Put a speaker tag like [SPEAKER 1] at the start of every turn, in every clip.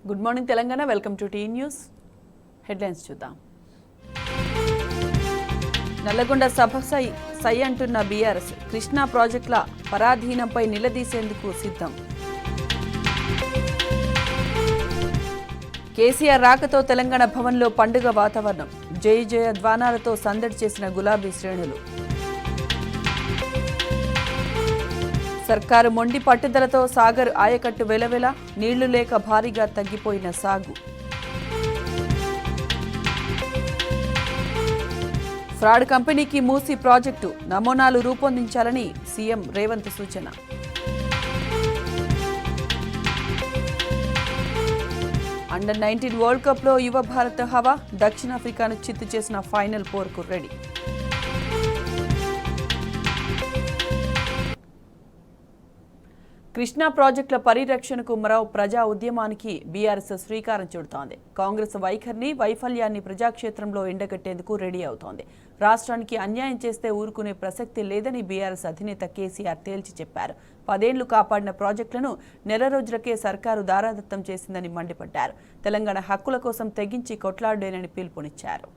[SPEAKER 1] Good morning Telangana. Welcome to T news. Headlines చూద్దాం. నల్లగొండ సభ సై అంటున్న BRS. Krishna ప్రాజెక్టుల పరాధీనంపై నిలదీసేందుకు సిద్ధం. కేసీఆర్ రాకతో తెలంగాణ భవన్లో పండుగ వాతావరణం. జై జయ ధ్వానాలతో సందడి చేసిన గులాబీ శ్రేణులు. సర్కారు మొండి పట్టుదలతో సాగర్ ఆయకట్టు వెలవెల. నీళ్లు లేక భారీగా తగ్గిపోయిన సాగు. ఫ్రాడ్ కంపెనీకి మూసీ ప్రాజెక్టు నమూనాలు రూపొందించాలని సీఎం రేవంత్ సూచన. అండర్-19 వరల్డ్ కప్లో యువ భారత హవా. దక్షిణాఫ్రికాను చిత్తు చేసిన ఫైనల్ 4కు రెడీ. కృష్ణా ప్రాజెక్టుల పరిరక్షణకు మరో ప్రజా ఉద్యమానికి బీఆర్ఎస్ శ్రీకారం చుడుతోంది. కాంగ్రెస్ వైఫల్యాన్ని ప్రజాక్షేత్రంలో ఎండగట్టేందుకు రెడీ అవుతోంది. రాష్ట్రానికి అన్యాయం చేస్తే ఊరుకునే ప్రసక్తి లేదని బీఆర్ఎస్ అధినేత కేసీఆర్ తేల్చి చెప్పారు. 10 ఏళ్లు కాపాడిన ప్రాజెక్టులను నెల రోజులకే సర్కారు దారాదత్తం చేసిందని మండిపడ్డారు. తెలంగాణ హక్కుల కోసం తెగించి కొట్లాడేనని పిలుపునిచ్చారు.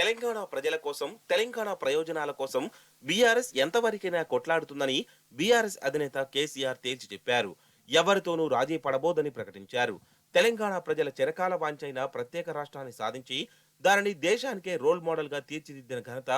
[SPEAKER 2] తెలంగాణ ప్రజల కోసం, తెలంగాణ ప్రయోజనాల కోసం బీఆర్ఎస్ ఎంతవరకైనా కొట్లాడుతుందని బీఆర్ఎస్ అధినేత కేసీఆర్ తేల్చి చెప్పారు. ఎవరితోనూ రాజీ పడబోదని ప్రకటించారు. తెలంగాణ ప్రజల చిరకాల వాంఛైన ప్రత్యేక రాష్ట్రాన్ని సాధించి దానిని దేశానికే రోల్ మోడల్ గా తీర్చిదిద్దిన ఘనత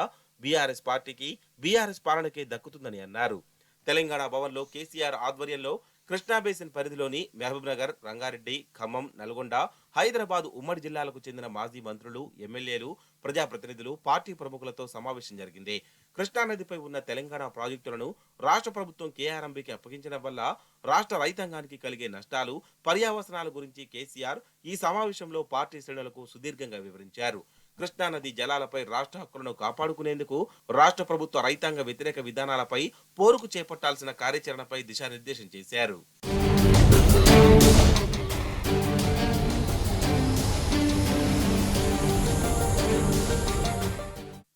[SPEAKER 2] బీఆర్ఎస్ పార్టీకి, బీఆర్ఎస్ పాలనకే దక్కుతుందని అన్నారు. తెలంగాణ భవన్లో కేసీఆర్ ఆధ్వర్యంలో కృష్ణా బేసిన్ పరిధిలోని మహబూబ్నగర్, రంగారెడ్డి, ఖమ్మం, నల్గొండ, హైదరాబాద్ ఉమ్మడి జిల్లాలకు చెందిన మాజీ మంత్రులు, ఎమ్మెల్యేలు, ప్రజాప్రతినిధులు, పార్టీ ప్రముఖులతో సమావేశం జరిగింది. కృష్ణానదిపై ఉన్న తెలంగాణ ప్రాజెక్టులను రాష్ట్ర ప్రభుత్వం కేఆర్ఎంబీకి అప్పగించడం వల్ల రాష్ట్ర రైతాంగానికి కలిగే నష్టాలు, పర్యావసనాల గురించి కేసీఆర్ ఈ సమావేశంలో పార్టీ శ్రేణులకు సుదీర్ఘంగా వివరించారు. కృష్ణానది జలాలపై రాష్ట్ర హక్కులను కాపాడుకునేందుకు రాష్ట్ర ప్రభుత్వ రైతాంగ వ్యతిరేక విధానాలపై పోరుకు చేపట్టాల్సిన కార్యాచరణపై దిశానిర్దేశం చేశారు.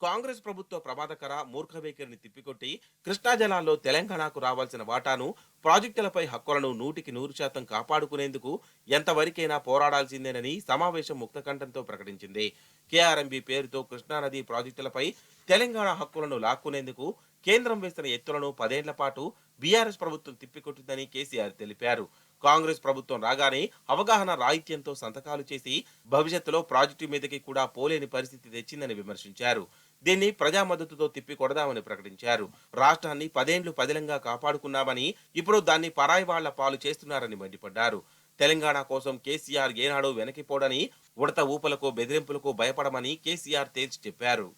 [SPEAKER 2] కాంగ్రెస్ ప్రభుత్వ ప్రమాదకర మూర్ఖ వైఖరిని తిప్పికొట్టి కృష్ణా జలాల్లో తెలంగాణకు రావాల్సిన వాటాను, ప్రాజెక్టులపై హక్కులను 100% కాపాడుకునేందుకు ఎంతవరకైనా పోరాడాల్సిందేనని సమావేశం ముక్తకంఠంతో ప్రకటించింది. కేఆర్ఎంబీ పేరుతో కృష్ణానది ప్రాజెక్టులపై తెలంగాణ హక్కులను లాక్కునేందుకు కేంద్రం వేసిన ఎత్తులను 10 ఏళ్ల పాటు బీఆర్ఎస్ ప్రభుత్వం తిప్పికొట్టిందని కేసీఆర్ తెలిపారు. కాంగ్రెస్ ప్రభుత్వం రాగానే అవగాహన రాహిత్యంతో సంతకాలు చేసి భవిష్యత్తులో ప్రాజెక్టు మీదకి కూడా పోలేని పరిస్థితి తెచ్చిందని విమర్శించారు. దీన్ని ప్రజా మద్దతుతో తిప్పి కొడదామని ప్రకటించారు. రాష్ట్రాన్ని 10 ఏళ్లు పదిలంగా కాపాడుకున్నామని ఇప్పుడు దాన్ని పరాయి వాళ్ల పాలు చేస్తున్నారని మండిపడ్డారు. తెలంగాణ కోసం కేసీఆర్ ఏనాడూ వెనకిపోడని, ఉడత ఊపలకు బెదిరింపులకు భయపడమని కేసీఆర్ తేల్చి చెప్పారు.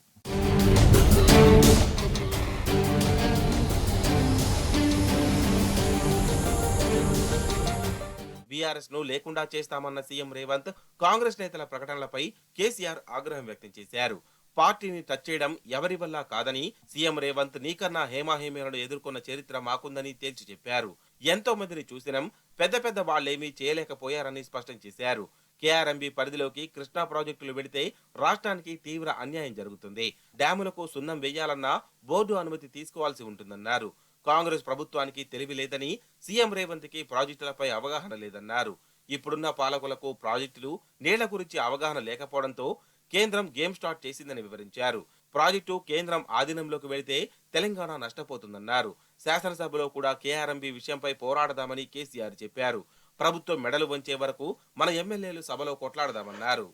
[SPEAKER 2] బీఆర్ఎస్ ను లేకుండా చేస్తామన్న సీఎం రేవంత్, కాంగ్రెస్ నేతల ప్రకటనలపై కేసీఆర్ ఆగ్రహం వ్యక్తం చేశారు. పార్టీని టచ్ చేయడం ఎవరి వల్ల కాదని సీఎం రేవంత్, నీకన్నా హేమాహేమీలను ఎదుర్కొన్న చరిత్ర మాకుందని తేల్చి చెప్పారు. ఎంతో మందిని చూసినాం, పెద్ద వాళ్లేమీ చేయలేకపోయారని స్పష్టం చేశారు. కేఆర్ఎంబీ పరిధిలోకి కృష్ణా ప్రాజెక్టులు వెడితే రాష్ట్రానికి తీవ్ర అన్యాయం జరుగుతుంది. డ్యాములకు సున్నం వేయాలన్నా బోర్డు అనుమతి తీసుకోవాల్సి ఉంటుందన్నారు. కాంగ్రెస్ ప్రభుత్వానికి తెలివి లేదని, సీఎం రేవంత్ కి ప్రాజెక్టులపై అవగాహన లేదన్నారు. ఇప్పుడున్న పాలకులకు ప్రాజెక్టులు, నీళ్ల గురించి అవగాహన లేకపోవడంతో కేంద్రం గేమ్ స్టార్ట్ చేసిందని వివరించారు. ప్రాజెక్టు కేంద్రం ఆధీనంలోకి వెళితే తెలంగాణ నష్టపోతుందన్నారు. శాసనసభలో కూడా కేఆర్ఎంబీ విషయంపై పోరాడదామని కేసీఆర్ చెప్పారు. ప్రభుత్వం మెడలు వంచే వరకు మన ఎమ్మెల్యేలు సభలో కొట్లాడదామన్నారు.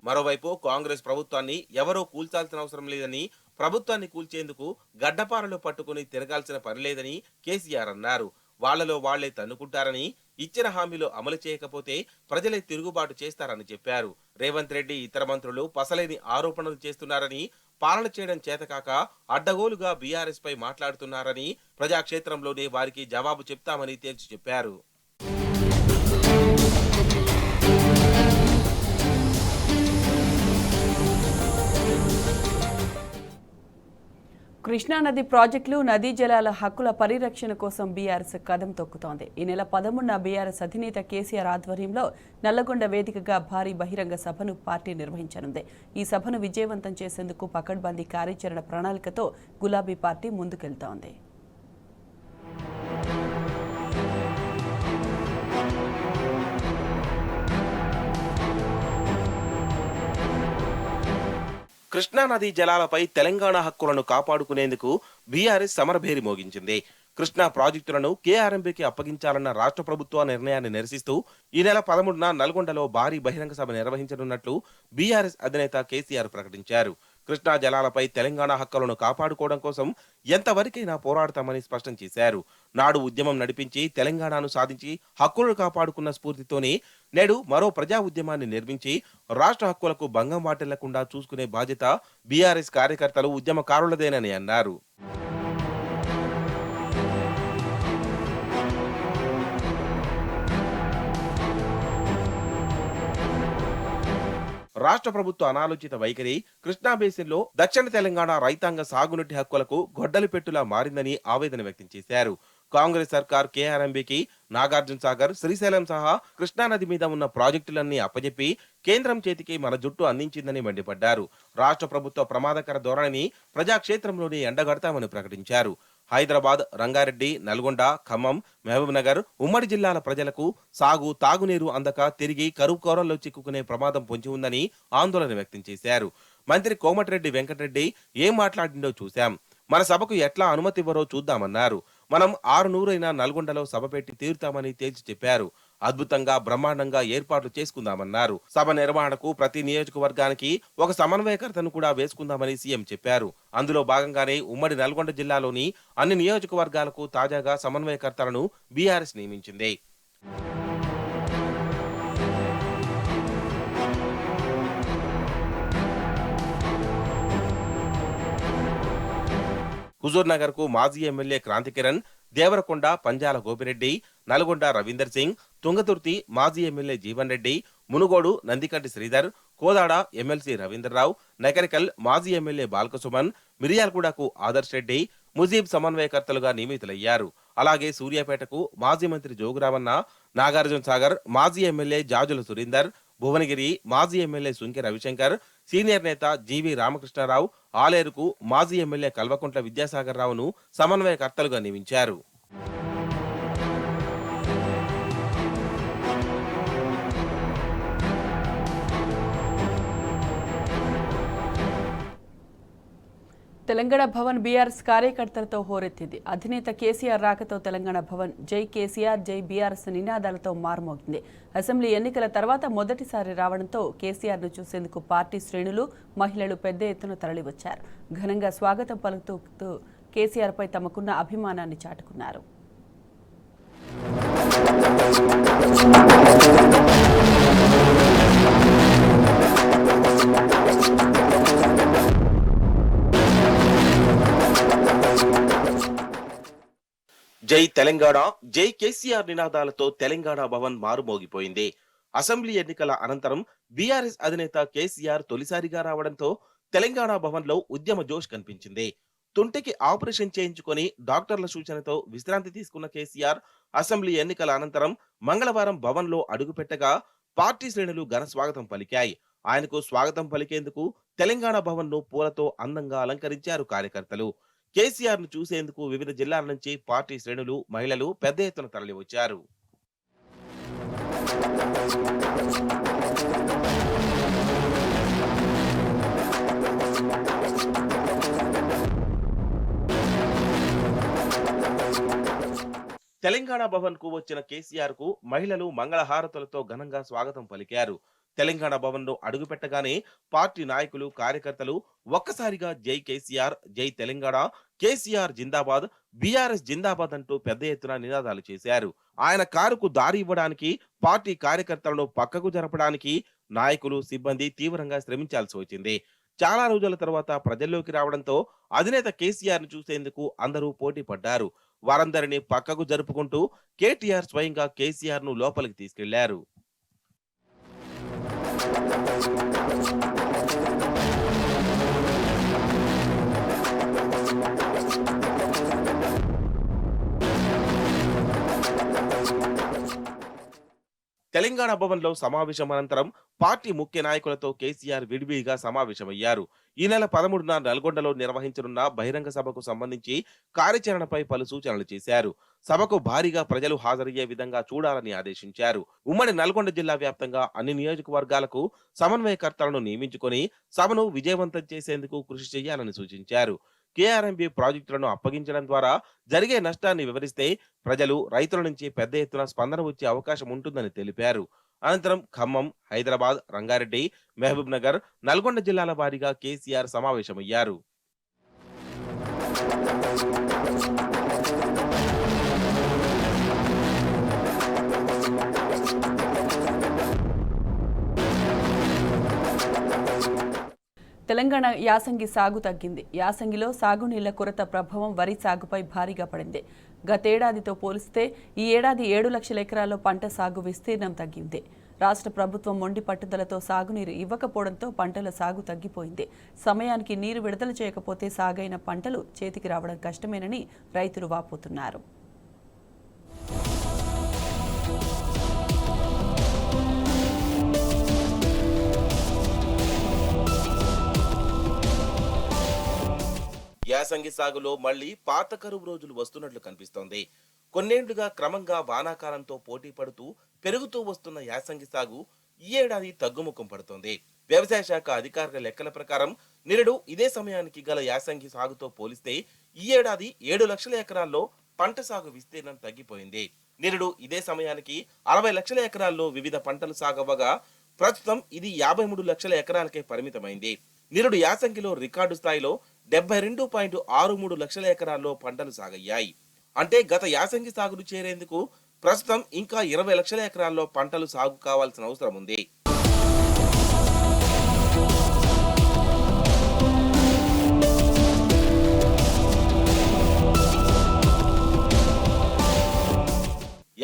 [SPEAKER 2] మరోవైపు కాంగ్రెస్ ప్రభుత్వాన్ని ఎవరో కూల్చాల్సిన అవసరం లేదని, ప్రభుత్వాన్ని కూల్చేందుకు గడ్డపారలు పట్టుకుని తిరగాల్సిన పనిలేదని కేసీఆర్ అన్నారు. వాళ్లలో వాళ్లే తన్నుకుంటారని, ఇచ్చిన హామీలు అమలు చేయకపోతే ప్రజలే తిరుగుబాటు చేస్తారని చెప్పారు. రేవంత్ రెడ్డి, ఇతర మంత్రులు పసలేని ఆరోపణలు చేస్తున్నారని, పాలన చేయడం చేతకాక అడ్డగోలుగా బీఆర్ఎస్ పై మాట్లాడుతున్నారని, ప్రజాక్షేత్రంలోనే వారికి జవాబు చెప్తామని తేల్చి చెప్పారు.
[SPEAKER 1] కృష్ణానది ప్రాజెక్టులు నదీ జలాల హక్కుల పరిరక్షణ కోసం బీఆర్ఎస్ కదం తొక్కుతోంది. ఈ నెల 11న బీఆర్ఎస్ అధినేత కేసీఆర్ ఆధ్వర్యంలో నల్లగొండ వేదికగా భారీ బహిరంగ సభను పార్టీ నిర్వహించనుంది. ఈ సభను విజయవంతం చేసేందుకు పకడ్బందీ కార్యాచరణ ప్రణాళికతో గులాబీ పార్టీ ముందుకెళ్తోంది.
[SPEAKER 2] కృష్ణానదీ జలాలపై తెలంగాణ హక్కులను కాపాడుకునేందుకు బీఆర్ఎస్ సమరభేరి మోగించింది. కృష్ణా ప్రాజెక్టులను కేఆర్ఎంబీకి అప్పగించాలన్న రాష్ట్ర ప్రభుత్వ నిర్ణయాన్ని నిరసిస్తూ ఈ నెల 13న నల్గొండలో భారీ బహిరంగ సభ నిర్వహించనున్నట్లు బీఆర్ఎస్ అధినేత కేసీఆర్ ప్రకటించారు. కృష్ణా జలాలపై తెలంగాణ హక్కులను కాపాడుకోవడం కోసం ఎంతవరకైనా పోరాడతామని స్పష్టం చేశారు. నాడు ఉద్యమం నడిపించి తెలంగాణను సాధించి హక్కులను కాపాడుకున్న స్ఫూర్తితోనే నేడు మరో ప్రజా ఉద్యమాన్ని నిర్మించి రాష్ట్ర హక్కులకు భంగం వాటిల్లకుండా చూసుకునే బాధ్యత బీఆర్ఎస్ కార్యకర్తలు ఉద్యమకారులదేనని అన్నారు. రాష్ట్ర ప్రభుత్వ అనాలోచిత వైఖరి కృష్ణా బేసిన్లో దక్షిణ తెలంగాణ రైతాంగ సాగునీటి హక్కులకు గొడ్డలి పెట్టులా మారిందని ఆవేదన వ్యక్తం చేశారు. కాంగ్రెస్ సర్కార్ కేఆర్ఎంబీకి నాగార్జున సాగర్, శ్రీశైలం సహా కృష్ణానది మీద ఉన్న ప్రాజెక్టులన్నీ అప్పజెప్పి కేంద్రం చేతికి మన జుట్టు అందించిందని మండిపడ్డారు. రాష్ట్ర ప్రభుత్వ ప్రమాదకర ధోరణిని ప్రజాక్షేత్రంలోనే ఎండగడతామని ప్రకటించారు. హైదరాబాద్, రంగారెడ్డి, నల్గొండ, ఖమ్మం, మహబూబ్ నగర్ ఉమ్మడి జిల్లాల ప్రజలకు సాగు, తాగునీరు అందక తిరిగి కరువు కోరల్లో చిక్కుకునే ప్రమాదం పొంచి ఉందని ఆందోళన వ్యక్తం చేశారు. మంత్రి కోమటిరెడ్డి వెంకటరెడ్డి ఏం మాట్లాడిండో చూశాం. మన సభకు ఎట్లా అనుమతి ఇవ్వరో చూద్దామన్నారు. మనం 600 నల్గొండలో సభ పెట్టి తీరుతామని తేల్చి చెప్పారు. అద్భుతంగా బ్రహ్మాండంగా ఏర్పాట్లు చేసుకుందామన్నారు. సభ నిర్వహణకు ప్రతి నియోజకవర్గానికి ఒక సమన్వయకర్తను కూడా వేసుకుందామని సీఎం చెప్పారు. అందులో భాగంగానే ఉమ్మడి నల్గొండ జిల్లాలోని అన్ని నియోజకవర్గాలకు తాజాగా సమన్వయకర్తలను బీఆర్ఎస్ నియమించింది. హుజూర్ నగర్ కు మాజీ ఎమ్మెల్యే క్రాంతి కిరణ్, దేవరకొండ పంజాల గోపిరెడ్డి, నల్గొండ రవీందర్ సింగ్, తుంగతుర్తి మాజీ ఎమ్మెల్యే జీవన్ రెడ్డి, మునుగోడు నందికంటి శ్రీధర్, కోదాడ ఎమ్మెల్సీ రవీంద్రరావు, నకరికల్ మాజీ ఎమ్మెల్యే బాల్కసుమన్, మిర్యాలగూడకు ఆదర్శ్ రెడ్డి, ముజీబ్ సమన్వయకర్తలుగా నియమితులయ్యారు. అలాగే సూర్యాపేటకు మాజీ మంత్రి జోగురామన్న, నాగార్జున సాగర్ మాజీ ఎమ్మెల్యే జాజుల సురీందర్, భువనగిరి మాజీ ఎమ్మెల్యే సుంకె రవిశంకర్, సీనియర్ నేత జీవి రామకృష్ణారావు, ఆలేరుకు మాజీ ఎమ్మెల్యే కల్వకుంట్ల విద్యాసాగర్ రావును సమన్వయకర్తలుగా నియమించారు.
[SPEAKER 1] తెలంగాణ భవన్ బీఆర్ఎస్ కార్యకర్తలతో హోరెత్తింది. అధినేత కేసీఆర్ రాకతో తెలంగాణ భవన్ జై కేసీఆర్, జై బీఆర్ఎస్ నినాదాలతో మారుమోగింది. అసెంబ్లీ ఎన్నికల తర్వాత మొదటిసారి రావడంతో కేసీఆర్ను చూసేందుకు పార్టీ శ్రేణులు, మహిళలు పెద్ద ఎత్తున తరలివచ్చారు. ఘనంగా స్వాగతం పలుకుతూ కేసీఆర్పై తమకున్న అభిమానాన్ని చాటుకున్నారు.
[SPEAKER 2] జై తెలంగాణ, జై కేసీఆర్ నినాదాలతో తెలంగాణ భవన్ మారుమోగిపోయింది. అసెంబ్లీ ఎన్నికల అనంతరం బీఆర్ఎస్ అధినేత కేసీఆర్ తొలిసారిగా రావడంతో తెలంగాణ భవన్ లో ఉద్యమ జోష్ కనిపించింది. తుంటికి ఆపరేషన్ చేయించుకొని డాక్టర్ల సూచనతో విశ్రాంతి తీసుకున్న కేసీఆర్ అసెంబ్లీ ఎన్నికల అనంతరం మంగళవారం భవన్ లో అడుగుపెట్టగా పార్టీ శ్రేణులు ఘన స్వాగతం పలికాయి. ఆయనకు స్వాగతం పలికేందుకు తెలంగాణ భవన్ ను పూలతో అందంగా అలంకరించారు కార్యకర్తలు. కేసీఆర్ ను చూసేందుకు వివిధ జిల్లాల నుంచి పార్టీ శ్రేణులు, మహిళలు పెద్ద ఎత్తున తరలివచ్చారు. తెలంగాణ భవన్ కు వచ్చిన కేసీఆర్ కు మహిళలు మంగళహారతులతో ఘనంగా స్వాగతం పలికారు. తెలంగాణ భవన్ లో అడుగుపెట్టగానే పార్టీ నాయకులు, కార్యకర్తలు ఒక్కసారిగా జై కేసీఆర్, జై తెలంగాణ, కేసీఆర్ జిందాబాద్, బీఆర్ఎస్ జిందాబాద్ అంటూ పెద్ద ఎత్తున నినాదాలు చేశారు. ఆయన కారుకు దారి ఇవ్వడానికి, పార్టీ కార్యకర్తలను పక్కకు జరపడానికి నాయకులు, సిబ్బంది తీవ్రంగా శ్రమించాల్సి వచ్చింది. చాలా రోజుల తర్వాత ప్రజల్లోకి రావడంతో అధినేత కేసీఆర్ ను చూసేందుకు అందరూ పోటీ పడ్డారు. వారందరినీ పక్కకు జరుపుకుంటూ కేటీఆర్ స్వయంగా కేసీఆర్ ను లోపలికి తీసుకెళ్లారు. తెలంగాణ భవన్లో సమావేశం అనంతరం పార్టీ ముఖ్య నాయకులతో కేసీఆర్ విడివిడిగా సమావేశమయ్యారు. ఈ నెల 13న నల్గొండలో నిర్వహించనున్న బహిరంగ సభకు సంబంధించి కార్యాచరణపై పలు సూచనలు చేశారు. సభకు భారీగా ప్రజలు హాజరయ్యే విధంగా చూడాలని ఆదేశించారు. ఉమ్మడి నల్గొండ జిల్లా వ్యాప్తంగా అన్ని నియోజకవర్గాలకు సమన్వయకర్తలను నియమించుకొని సభను విజయవంతం చేసేందుకు కృషి చేయాలని సూచించారు. కేఆర్ఎంబీ ప్రాజెక్టులను అప్పగించడం ద్వారా జరిగే నష్టాన్ని వివరిస్తే ప్రజలు, రైతుల నుంచి పెద్ద ఎత్తున స్పందన వచ్చే అవకాశం ఉంటుందని తెలిపారు. అనంతరం ఖమ్మం, హైదరాబాద్, రంగారెడ్డి, మహబూబ్ నగర్, నల్గొండ జిల్లాల వారీగా కేసీఆర్ సమావేశమయ్యారు.
[SPEAKER 1] తెలంగాణ యాసంగి సాగు తగ్గింది. యాసంగిలో సాగునీళ్ల కొరత ప్రభావం వరి సాగుపై భారీగా పడింది. గతేడాదితో పోలిస్తే ఈ ఏడాది 7 లక్షల ఎకరాల్లో పంట సాగు విస్తీర్ణం తగ్గింది. రాష్ట్ర ప్రభుత్వం మొండి పట్టుదలతో సాగునీరు ఇవ్వకపోవడంతో పంటల సాగు తగ్గిపోయింది. సమయానికి నీరు విడుదల చేయకపోతే సాగైన పంటలు చేతికి రావడం కష్టమేనని రైతులు వాపోతున్నారు.
[SPEAKER 2] యాసంగి సాగులో మళ్లీ పాత కరువు రోజులు వస్తున్నట్లు కనిపిస్తోంది. కొన్నేళ్లుగా క్రమంగా వానాకాలంతో పోటీ పడుతూ పెరుగుతూ వస్తున్న యాసంగి సాగు ఈ ఏడాది తగ్గుముఖం పడుతోంది. వ్యవసాయ శాఖ అధికారుల లెక్కల ప్రకారం నిరుడు ఇదే సమయానికి గల యాసంగి సాగుతో పోలిస్తే ఈ ఏడాది 7 లక్షల ఎకరాల్లో పంట సాగు విస్తీర్ణం తగ్గిపోయింది. నిరుడు ఇదే సమయానికి 60 లక్షల ఎకరాల్లో వివిధ పంటలు సాగవగా ప్రస్తుతం ఇది 53 లక్షల ఎకరాలకే పరిమితమైంది. నిరుడు యాసంగిలో రికార్డు స్థాయిలో 72.63 లక్షల ఎకరాల్లో పంటలు సాగయ్యాయి. అంటే గత యాసంగి సాగును చేరేందుకు ప్రస్తుతం ఇంకా 20 లక్షల ఎకరాల్లో పంటలు సాగు కావాల్సిన అవసరం ఉంది.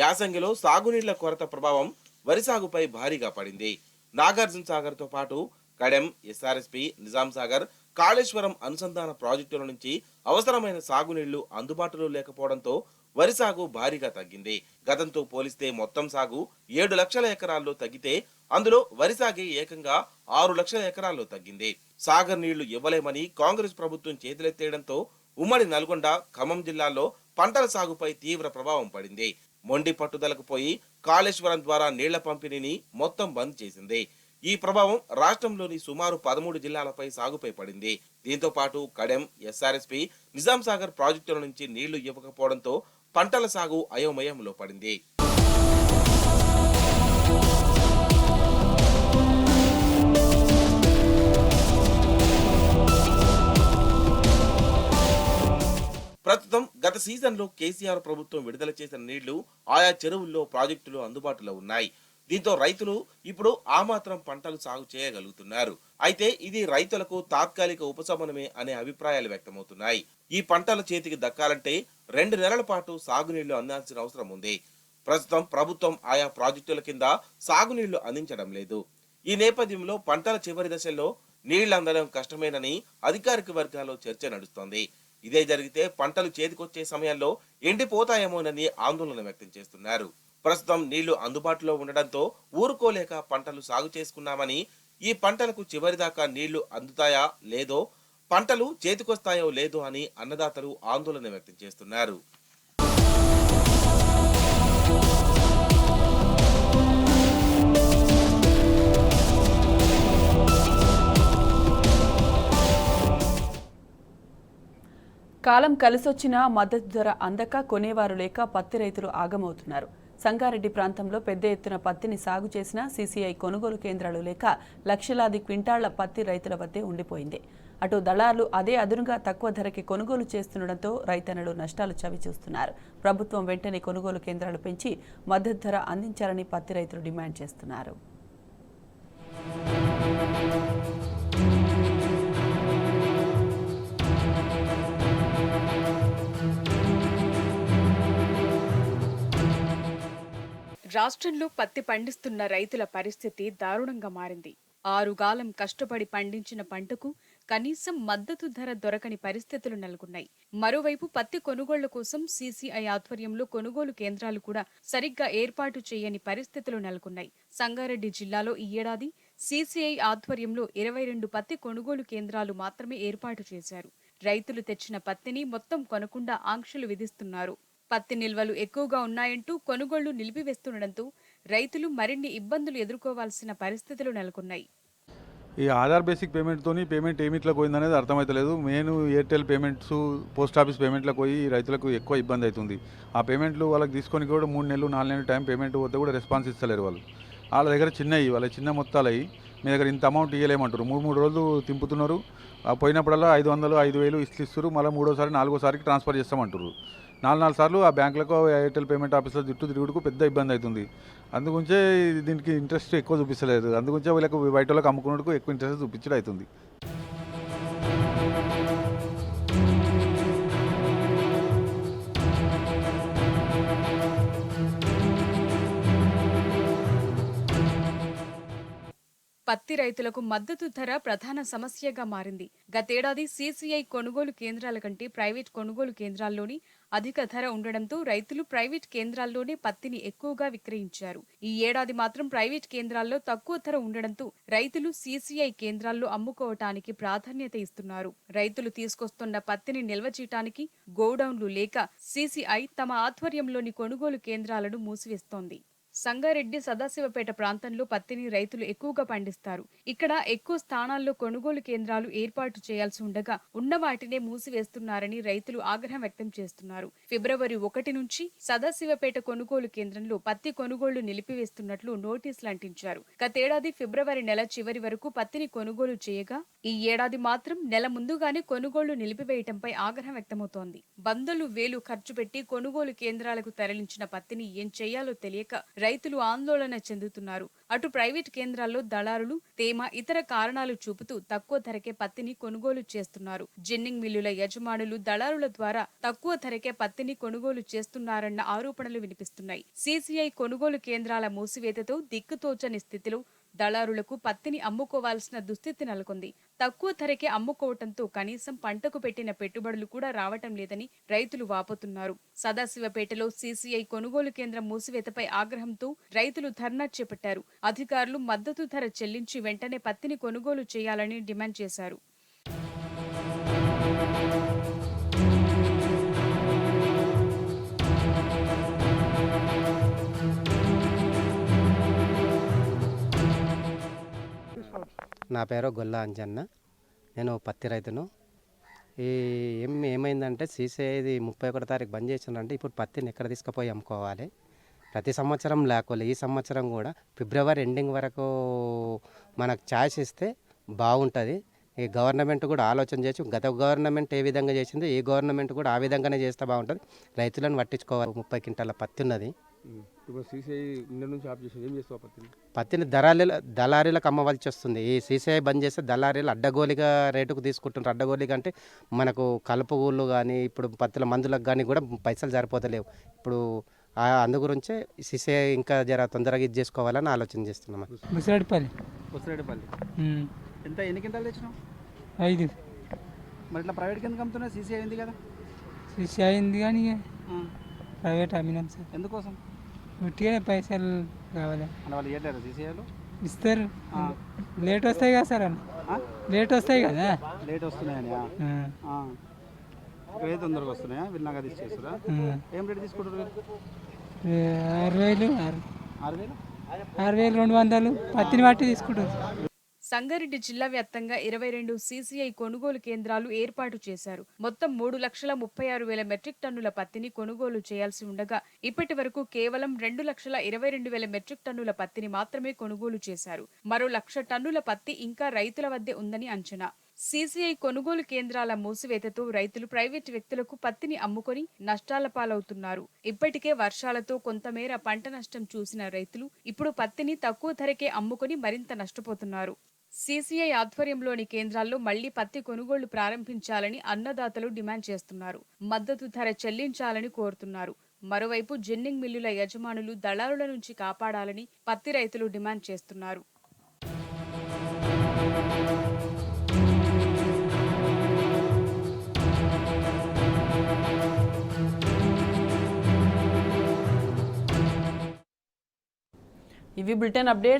[SPEAKER 2] యాసంగిలో సాగునీళ్ల కొరత ప్రభావం వరి సాగుపై భారీగా పడింది. నాగార్జున సాగర్ తో పాటు కడెం, ఎస్ఆర్ఎస్పీ, నిజాం సాగర్, కాళేశ్వరం అనుసంధాన ప్రాజెక్టుల నుంచి అవసరమైన సాగునీళ్లు అందుబాటులో లేకపోవడంతో వరి సాగు భారీగా తగ్గింది. గతంతో పోలిస్తే మొత్తం సాగు 7 లక్షల ఎకరాల్లో తగ్గితే అందులో వరి సాగే ఏకంగా 6 లక్షల ఎకరాల్లో తగ్గింది. సాగర్ నీళ్లు ఇవ్వలేమని కాంగ్రెస్ ప్రభుత్వం చేతులెత్తేయడంతో ఉమ్మడి నల్గొండ, ఖమ్మం జిల్లాల్లో పంటల సాగుపై తీవ్ర ప్రభావం పడింది. మొండి పట్టుదలకు పోయి కాళేశ్వరం ద్వారా నీళ్ల పంపిణీని మొత్తం బంద్ చేసింది. ఈ ప్రభావం రాష్ట్రంలోని సుమారు 13 జిల్లాలపై సాగుపై పడింది. దీంతో పాటు కడెం, ఎస్ఆర్ఎస్పీ, నిజాం సాగర్ ప్రాజెక్టుల నుంచి నీళ్లు ఇవ్వకపోవడంతో పంటల సాగు అయోమయంలో పడింది. ప్రస్తుతం గత సీజన్లో కేసీఆర్ ప్రభుత్వం విడుదల చేసిన నీళ్లు ఆయా చెరువుల్లో, ప్రాజెక్టులు అందుబాటులో ఉన్నాయి. దీంతో రైతులు ఇప్పుడు ఆ మాత్రం పంటలు సాగు చేయగలుగుతున్నారు. అయితే ఇది రైతులకు తాత్కాలిక ఉపశమనమే అనే అభిప్రాయాలు వ్యక్తమవుతున్నాయి. ఈ పంటల చేతికి దక్కాలంటే 2 నెలల పాటు సాగునీళ్లు అందాల్సిన అవసరం ఉంది. ప్రస్తుతం ప్రభుత్వం ఆయా ప్రాజెక్టుల కింద సాగునీళ్లు అందించడం లేదు. ఈ నేపథ్యంలో పంటల చివరి దశల్లో నీళ్లు అందడం కష్టమేనని అధికారిక వర్గాల్లో చర్చ నడుస్తోంది. ఇదే జరిగితే పంటలు చేతికొచ్చే సమయంలో ఎండిపోతాయేమోనని ఆందోళన వ్యక్తం చేస్తున్నారు. ప్రస్తుతం నీళ్లు అందుబాటులో ఉండడంతో ఊరుకోలేక పంటలు సాగు చేసుకున్నామని, ఈ పంటలకు చివరిదాకా నీళ్లు అందుతాయా లేదో, పంటలు చేతికొస్తాయో లేదో అని అన్నదాతలు ఆందోళన వ్యక్తం చేస్తున్నారు.
[SPEAKER 1] కాలం కలిసొచ్చినా మద్దతు ధర అందక కొనేవారు లేక పత్తి రైతులు ఆగమవుతున్నారు. సంగారెడ్డి ప్రాంతంలో పెద్ద ఎత్తున పత్తిని సాగు చేసిన సీసీఐ కొనుగోలు కేంద్రాలు లేక లక్షలాది క్వింటాళ్ల పత్తి రైతుల వద్దే ఉండిపోయింది. అటు దళార్లు అదే అదునుగా తక్కువ ధరకి కొనుగోలు చేస్తుండటంతో రైతన్నలు నష్టాలు చవిచూస్తున్నారు. ప్రభుత్వం వెంటనే కొనుగోలు కేంద్రాలు పెంచి మద్దతు ధర అందించాలని పత్తి రైతులు డిమాండ్ చేస్తున్నారు.
[SPEAKER 3] రాష్ట్రంలో పత్తి పండిస్తున్న రైతుల పరిస్థితి దారుణంగా మారింది. 6 గాలం కష్టపడి పండించిన పంటకు కనీసం మద్దతు ధర దొరకని పరిస్థితులు నెలకొన్నాయి. మరోవైపు పత్తి కొనుగోళ్ల కోసం సీసీఐ ఆధ్వర్యంలో కొనుగోలు కేంద్రాలు కూడా సరిగ్గా ఏర్పాటు చేయని పరిస్థితులు నెలకొన్నాయి. సంగారెడ్డి జిల్లాలో ఈ ఏడాది సీసీఐ ఆధ్వర్యంలో 22 పత్తి కొనుగోలు కేంద్రాలు మాత్రమే ఏర్పాటు చేశారు. రైతులు తెచ్చిన పత్తిని మొత్తం కొనకుండా ఆంక్షలు విధిస్తున్నారు. పత్తి నిల్వలు ఎక్కువగా ఉన్నాయంటూ కొనుగోళ్లు నిలిపివేస్తుండటంతో రైతులు మరిన్ని ఇబ్బందులు ఎదుర్కోవాల్సిన పరిస్థితులు నెలకొన్నాయి.
[SPEAKER 4] ఈ ఆధార్ బేసిక్ పేమెంట్తోని పేమెంట్ ఏమిట్లకు పోయిందనేది అర్థమవుతలేదు. Main Airtel payments, post office పేమెంట్లకు పోయి రైతులకు ఎక్కువ ఇబ్బంది అవుతుంది. ఆ పేమెంట్లు వాళ్ళకి తీసుకొని కూడా 3 నెలలు 4 నెలలు టైం పేమెంట్ పోతే కూడా రెస్పాన్స్ ఇస్తలేరు వాళ్ళు. వాళ్ళ దగ్గర చిన్న మొత్తాలు అయ్యి మీ దగ్గర ఇంత అమౌంట్ ఇవ్వలేమంటారు. 3 రోజులు తింపుతున్నారు. పోయినప్పుడల్లా 500, 5000 ఇస్తారు. మళ్ళీ 3వ సారి 4వ సారికి ట్రాన్స్ఫర్ చేస్తామంటారు. 4 సార్లు ఆ బ్యాంకులకు ఎయిర్టెల్ పేమెంట్ ఆఫీసులో తిరుగుడుకు పెద్ద ఇబ్బంది అవుతుంది. అందుగురించే దీనికి ఇంట్రెస్ట్ ఎక్కువ చూపిస్తలేదు. అందుగురించే వీళ్ళకు బయట వాళ్ళకి అమ్ముకున్నట్టుకు ఎక్కువ ఇంట్రెస్ట్ చూపించడం అవుతుంది.
[SPEAKER 3] పత్తి రైతులకు మద్దతు ధర ప్రధాన సమస్యగా మారింది. గతేడాది సీసీఐ కొనుగోలు కేంద్రాల కంటే ప్రైవేట్ కొనుగోలు కేంద్రాల్లోని అధిక ధర ఉండడంతో రైతులు ప్రైవేట్ కేంద్రాల్లోనే పత్తిని ఎక్కువగా విక్రయించారు. ఈ ఏడాది మాత్రం ప్రైవేట్ కేంద్రాల్లో తక్కువ ధర ఉండడంతో రైతులు సీసీఐ కేంద్రాల్లో అమ్ముకోవటానికి ప్రాధాన్యత ఇస్తున్నారు. రైతులు తీసుకొస్తున్న పత్తిని నిల్వ చేయటానికి గోడౌన్లు లేక సీసీఐ తమ ఆధ్వర్యంలోని కొనుగోలు కేంద్రాలను మూసివేస్తోంది. సంగారెడ్డి సదాశివపేట ప్రాంతంలో పత్తిని రైతులు ఎక్కువగా పండిస్తారు. ఇక్కడ ఎక్కువ స్థానాల్లో కొనుగోలు కేంద్రాలు ఏర్పాటు చేయాల్సి ఉండగా ఉన్న వాటినే మూసివేస్తున్నారని రైతులు ఆగ్రహం వ్యక్తం చేస్తున్నారు. ఫిబ్రవరి 1 నుంచి సదాశివపేట కొనుగోలు కేంద్రంలో పత్తి కొనుగోళ్లు నిలిపివేస్తున్నట్లు నోటీసులు అంటించారు. గతేడాది ఫిబ్రవరి నెల చివరి వరకు పత్తిని కొనుగోలు చేయగా ఈ ఏడాది మాత్రం నెల ముందుగానే కొనుగోళ్లు నిలిపివేయటంపై ఆగ్రహం వ్యక్తమవుతోంది. వందలు వేలు ఖర్చు పెట్టి కొనుగోలు కేంద్రాలకు తరలించిన పత్తిని ఏం చేయాలో తెలియక రైతులు ఆందోళన చెందుతున్నారు. అటు ప్రైవేట్ కేంద్రాల్లో దళారులు తేమ ఇతర కారణాలు చూపుతూ తక్కువ ధరకే పత్తిని కొనుగోలు చేస్తున్నారు. జిన్నింగ్ మిల్లుల యజమానులు దళారుల ద్వారా తక్కువ ధరకే పత్తిని కొనుగోలు చేస్తున్నారన్న ఆరోపణలు వినిపిస్తున్నాయి. సీసీఐ కొనుగోలు కేంద్రాల మూసివేతతో దిక్కుతోచని స్థితిలో దళారులకు పత్తిని అమ్ముకోవాల్సిన దుస్థితి నెలకొంది. తక్కువ ధరకే అమ్ముకోవటంతో కనీసం పంటకు పెట్టిన పెట్టుబడులు కూడా రావటం లేదని రైతులు వాపోతున్నారు. సదాశివపేటలో సీసీఐ కొనుగోలు కేంద్రం మూసివేతపై ఆగ్రహంతో రైతులు ధర్నా చేపట్టారు. అధికారులు మద్దతు ధర చెల్లించి వెంటనే పత్తిని కొనుగోలు చేయాలని డిమాండ్ చేశారు.
[SPEAKER 5] నా పేరు గొల్లా అంజన్న. నేను పత్తి రైతును. ఏమైందంటే సీసీఐది 31 తారీఖు బంద్ చేసిందంటే ఇప్పుడు పత్తిని ఎక్కడ తీసుకుపోయి అమ్ముకోవాలి. ప్రతి సంవత్సరం లేకపోలే ఈ సంవత్సరం కూడా ఫిబ్రవరి ఎండింగ్ వరకు మనకు ఛాయిస్ ఇస్తే బాగుంటుంది. ఈ గవర్నమెంట్ కూడా ఆలోచన చేసి గత గవర్నమెంట్ ఏ విధంగా చేసిందో ఈ గవర్నమెంట్ కూడా ఆ విధంగానే చేస్తే బాగుంటుంది. రైతులను పట్టించుకోవాలి. 30 క్వింటాల పత్తి ఉన్నది.
[SPEAKER 6] ఇప్పుడు సీసీఐ నిన్న నుంచి ఆఫ్ చేసి ఏం చేస్తావు
[SPEAKER 5] పత్తిని దళారీలకు అమ్మవలసి వస్తుంది. ఈ సీసీఐ బంద్ చేస్తే దళారీలు అడ్డగోలిగా రేటుకు తీసుకుంటున్నారు. అడ్డగోలిగా అంటే మనకు కలుపుగూళ్ళు కానీ ఇప్పుడు పత్తుల మందులకు కానీ కూడా పైసలు సరిపోతలేవు. ఇప్పుడు అందు గురించే సీసీఐ ఇంకా జర తొందరగా ఇది చేసుకోవాలని ఆలోచన చేస్తున్నాం.
[SPEAKER 6] ముసిరెడ్డిపల్లి
[SPEAKER 7] ఎన్ని క్వింటాలు తెచ్చినావు?
[SPEAKER 6] 5.
[SPEAKER 7] మరి ఇట్లా ప్రైవేట్ కింద అమ్ముతున్నా సీసీఐ అయింది కదా?
[SPEAKER 6] సీసీ అయింది కానీ ప్రైవేట్ అమ్మినాం సార్.
[SPEAKER 7] ఎందుకోసం?
[SPEAKER 6] ఉట్టిగానే పైసలు కావాలి
[SPEAKER 7] అంటే వాళ్ళు ఇవ్వలేరు సీసీఐలు?
[SPEAKER 6] ఇస్తారు. లేట్ వస్తాయి కదా సార్ లేట్ వస్తాయి కదా.
[SPEAKER 7] లేట్ వస్తున్నాయని ఏ తొందరగా వస్తున్నాయా? వీళ్ళు నాకు అది ఇచ్చేస్తారా? ఏం రేట్ తీసుకుంటారు?
[SPEAKER 6] 6,000 6,200 పత్తిని బట్టి తీసుకుంటారు.
[SPEAKER 3] సంగారెడ్డి జిల్లా వ్యాప్తంగా 22 సీసీఐ కొనుగోలు కేంద్రాలు ఏర్పాటు చేశారు. మొత్తం 3,36,000 మెట్రిక్ టన్నుల పత్తిని కొనుగోలు చేయాల్సి ఉండగా ఇప్పటి వరకు కేవలం 2,22,000 మెట్రిక్ టన్నుల పత్తిని మాత్రమే కొనుగోలు చేశారు. మరో 1,00,000 టన్నుల పత్తి ఇంకా రైతుల వద్దే ఉందని అంచనా. సీసీఐ కొనుగోలు కేంద్రాల మూసివేతతో రైతులు ప్రైవేటు వ్యక్తులకు పత్తిని అమ్ముకొని నష్టాల పాలవుతున్నారు. ఇప్పటికే వర్షాలతో కొంతమేర పంట నష్టం చూసిన రైతులు ఇప్పుడు పత్తిని తక్కువ ధరకే అమ్ముకొని మరింత నష్టపోతున్నారు. సీసీఐ ఆధ్వర్యంలోని కేంద్రాల్లో మళ్లీ పత్తి కొనుగోళ్లు ప్రారంభించాలని అన్నదాతలు డిమాండ్ చేస్తున్నారు. మద్దతు ధర చెల్లించాలని కోరుతున్నారు. మరోవైపు జిన్నింగ్ మిల్లుల యజమానులు దళారుల నుంచి కాపాడాలని పత్తి రైతులు డిమాండ్ చేస్తున్నారు.
[SPEAKER 1] ఇవి బులెటిన్ అప్డేట్స్.